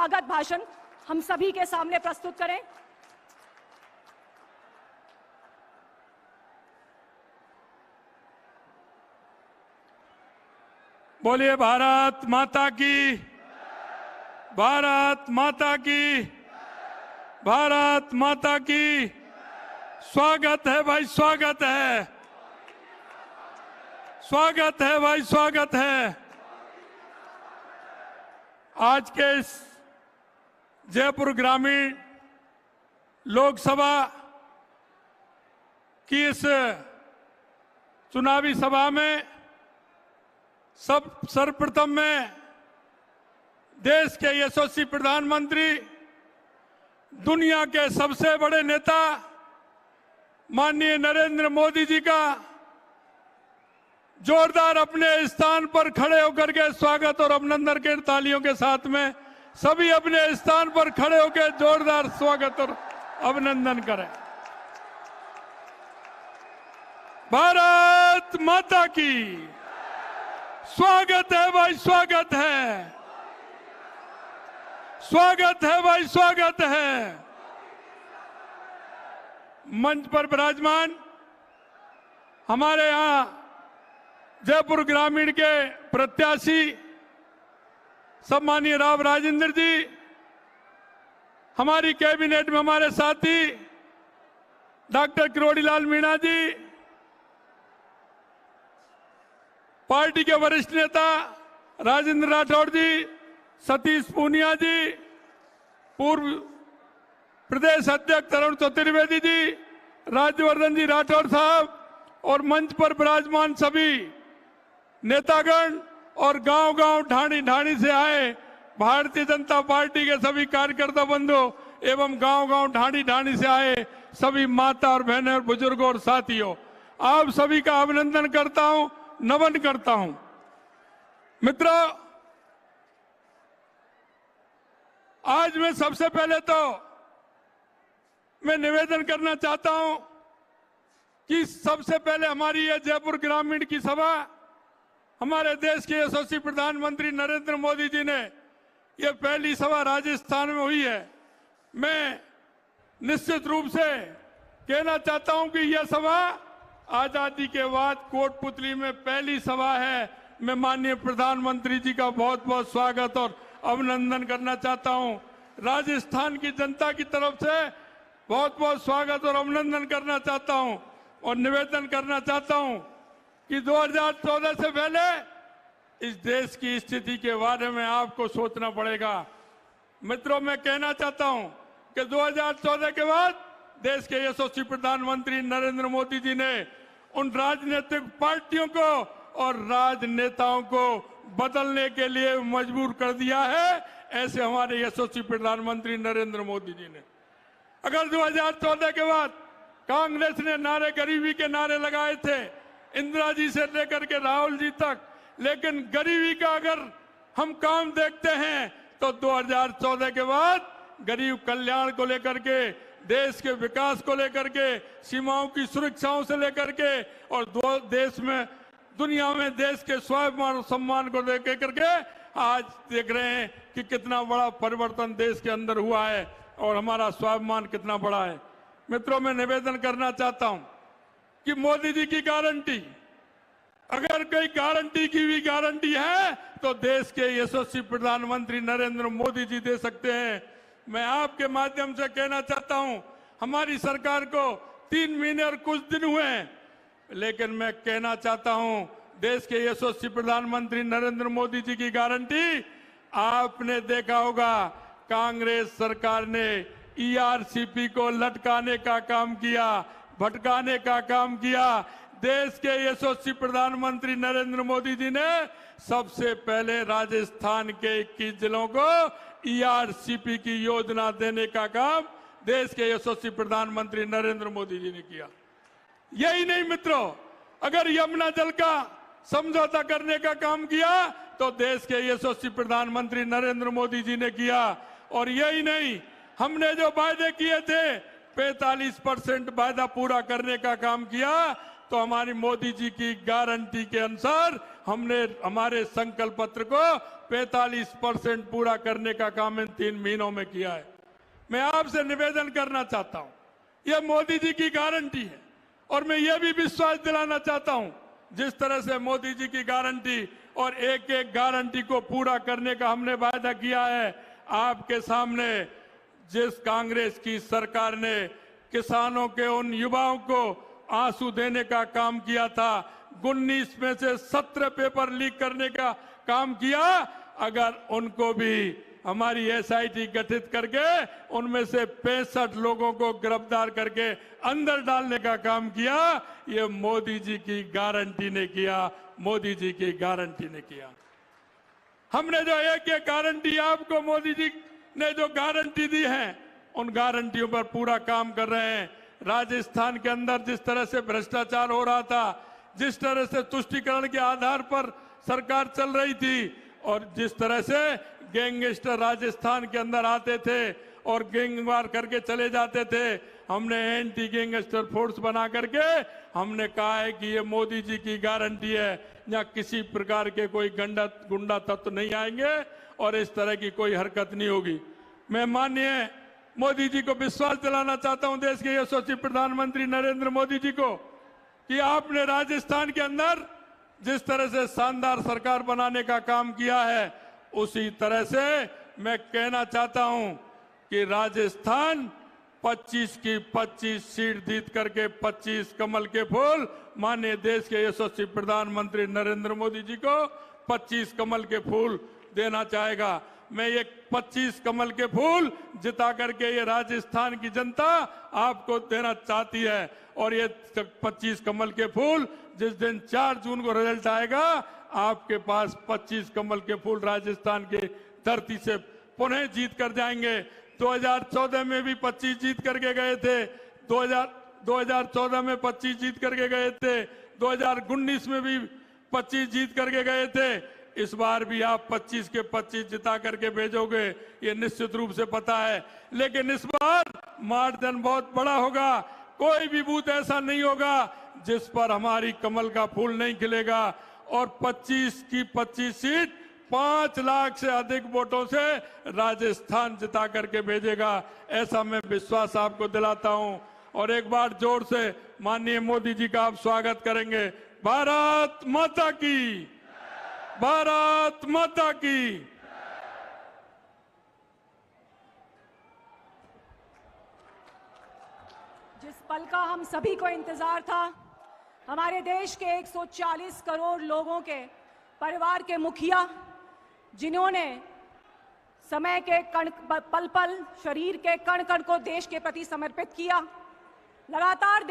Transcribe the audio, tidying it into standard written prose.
स्वागत भाषण हम सभी के सामने प्रस्तुत करें। बोलिए भारत माता की, भारत माता की, भारत माता की। स्वागत है भाई, स्वागत है, स्वागत है भाई, स्वागत है। आज के इस जयपुर ग्रामीण लोकसभा की इस चुनावी सभा में सर्वप्रथम में देश के यशस्वी प्रधानमंत्री, दुनिया के सबसे बड़े नेता माननीय नरेंद्र मोदी जी का जोरदार अपने स्थान पर खड़े होकर के स्वागत और अभिनंदन के तालियों के साथ में सभी अपने स्थान पर खड़े होकर जोरदार स्वागत और अभिनंदन करें। भारत माता की स्वागत है भाई, स्वागत है, स्वागत है भाई, स्वागत है। मंच पर विराजमान हमारे यहां जयपुर ग्रामीण के प्रत्याशी सम्मानीय राव राजेंद्र जी, हमारी कैबिनेट में हमारे साथी डॉक्टर किरोड़ीलाल मीणा जी, पार्टी के वरिष्ठ नेता राजेंद्र राठौड़ जी, सतीश पूनिया जी, पूर्व प्रदेश अध्यक्ष तरुण चतुर्वेदी जी, राज्यवर्धन जी राठौड़ साहब और मंच पर विराजमान सभी नेतागण और गांव-गांव ढाणी-ढाणी से आए भारतीय जनता पार्टी के सभी कार्यकर्ता बंधु एवं गांव-गांव ढाणी-ढाणी से आए सभी माता और बहनें और बुजुर्गों और साथियों, आप सभी का अभिनंदन करता हूं, नमन करता हूं। मित्रों, आज मैं सबसे पहले तो मैं निवेदन करना चाहता हूं कि सबसे पहले हमारी यह जयपुर ग्रामीण की सभा हमारे देश के यशस्वी प्रधानमंत्री नरेंद्र मोदी जी ने यह पहली सभा राजस्थान में हुई है। मैं निश्चित रूप से कहना चाहता हूं कि यह सभा आजादी के बाद कोटपुतली में पहली सभा है। मैं माननीय प्रधानमंत्री जी का बहुत बहुत स्वागत और अभिनंदन करना चाहता हूं। राजस्थान की जनता की तरफ से बहुत बहुत स्वागत और अभिनंदन करना चाहता हूं और निवेदन करना चाहता हूं कि 2014 से पहले इस देश की स्थिति के बारे में आपको सोचना पड़ेगा। मित्रों, मैं कहना चाहता हूं कि 2014 के बाद देश के यशस्वी प्रधानमंत्री नरेंद्र मोदी जी ने उन राजनीतिक पार्टियों को और राजनेताओं को बदलने के लिए मजबूर कर दिया है। ऐसे हमारे यशस्वी प्रधानमंत्री नरेंद्र मोदी जी ने अगर 2014 के बाद कांग्रेस ने नारे गरीबी के नारे लगाए थे, इंदिरा जी से लेकर के राहुल जी तक, लेकिन गरीबी का अगर हम काम देखते हैं तो 2014 के बाद गरीब कल्याण को लेकर के, देश के विकास को लेकर के, सीमाओं की सुरक्षाओं से लेकर के और देश में दुनिया में देश के स्वाभिमान और सम्मान को लेकर करके आज देख रहे हैं कि कितना बड़ा परिवर्तन देश के अंदर हुआ है और हमारा स्वाभिमान कितना बड़ा है। मित्रों, मैं निवेदन करना चाहता हूं कि मोदी जी की गारंटी, अगर कोई गारंटी की भी गारंटी है तो देश के यशस्वी प्रधानमंत्री नरेंद्र मोदी जी दे सकते हैं। मैं आपके माध्यम से कहना चाहता हूं, हमारी सरकार को 3 महीने और कुछ दिन हुए हैं, लेकिन मैं कहना चाहता हूं देश के यशस्वी प्रधानमंत्री नरेंद्र मोदी जी की गारंटी आपने देखा होगा। कांग्रेस सरकार ने ईआरसीपी को लटकाने का काम किया, भटकाने का काम किया। देश के यशस्वी प्रधानमंत्री नरेंद्र मोदी जी ने सबसे पहले राजस्थान के 21 जिलों को ईआरसीपी की योजना देने का काम देश के यशस्वी प्रधानमंत्री नरेंद्र मोदी जी ने किया। यही नहीं मित्रों, अगर यमुना जल का समझौता करने का काम किया तो देश के यशस्वी प्रधानमंत्री नरेंद्र मोदी जी ने किया। और यही नहीं, हमने जो वायदे किए थे 45% वायदा पूरा करने का काम किया तो हमारी मोदी जी की गारंटी के अनुसार हमने हमारे संकल्प पत्र को 45% पूरा करने का काम इन 3 महीनों में किया है। मैं आपसे निवेदन करना चाहता हूं, यह मोदी जी की गारंटी है और मैं यह भी विश्वास दिलाना चाहता हूं, जिस तरह से मोदी जी की गारंटी और एक एक गारंटी को पूरा करने का हमने वायदा किया है, आपके सामने जिस कांग्रेस की सरकार ने किसानों के उन युवाओं को आंसू देने का काम किया था, 19 में से 17 पेपर लीक करने का काम किया, अगर उनको भी हमारी एसआईटी गठित करके उनमें से 65 लोगों को गिरफ्तार करके अंदर डालने का काम किया, ये मोदी जी की गारंटी ने किया, मोदी जी की गारंटी ने किया। हमने जो एक एक गारंटी आपको मोदी जी ने जो गारंटी दी है, उन गारंटियों पर पूरा काम कर रहे हैं। राजस्थान के अंदर जिस तरह से भ्रष्टाचार हो रहा था, जिस तरह से तुष्टीकरण के आधार पर सरकार चल रही थी और जिस तरह से गैंगस्टर राजस्थान के अंदर आते थे और गैंगवार करके चले जाते थे, हमने एंटी गैंगस्टर फोर्स बना करके हमने कहा है कि ये मोदी जी की गारंटी है, यहाँ किसी प्रकार के कोई गुंडा तत्व नहीं आएंगे और इस तरह की कोई हरकत नहीं होगी। मैं माननीय मोदी जी को विश्वास दिलाना चाहता हूं, देश के यशस्वी प्रधानमंत्री नरेंद्र मोदी जी को, कि आपने राजस्थान के अंदर जिस तरह से शानदार सरकार बनाने का काम किया है, उसी तरह से मैं कहना चाहता हूं कि राजस्थान 25 की 25 सीट जीत करके 25 कमल के फूल माननीय देश के यशस्वी प्रधानमंत्री नरेंद्र मोदी जी को 25 कमल के फूल देना चाहेगा। मैं ये 25 कमल के फूल जिता करके ये राजस्थान की जनता आपको देना चाहती है और ये 25 कमल के फूल जिस दिन 4 जून को रिजल्ट आएगा, आपके पास 25 कमल के फूल राजस्थान के धरती से पुनः जीत कर जाएंगे। 2014 में भी 25 जीत करके गए थे, 2014 में 25 जीत करके गए थे, 2019 में भी 25 जीत करके गए थे। इस बार भी आप 25 के 25 जिता करके भेजोगे, ये निश्चित रूप से पता है। लेकिन इस बार मार्जिन बहुत बड़ा होगा, कोई भी बूथ ऐसा नहीं होगा जिस पर हमारी कमल का फूल नहीं खिलेगा और 25 की 25 सीट 5 लाख से अधिक वोटों से राजस्थान जिता करके भेजेगा, ऐसा मैं विश्वास आपको दिलाता हूं। और एक बार जोर से माननीय मोदी जी का आप स्वागत करेंगे। भारत माता की, भारत माता की। जिस पल का हम सभी को इंतजार था, हमारे देश के 140 करोड़ लोगों के परिवार के मुखिया, जिन्होंने समय के पल पल शरीर के कण कण को देश के प्रति समर्पित किया, लगातार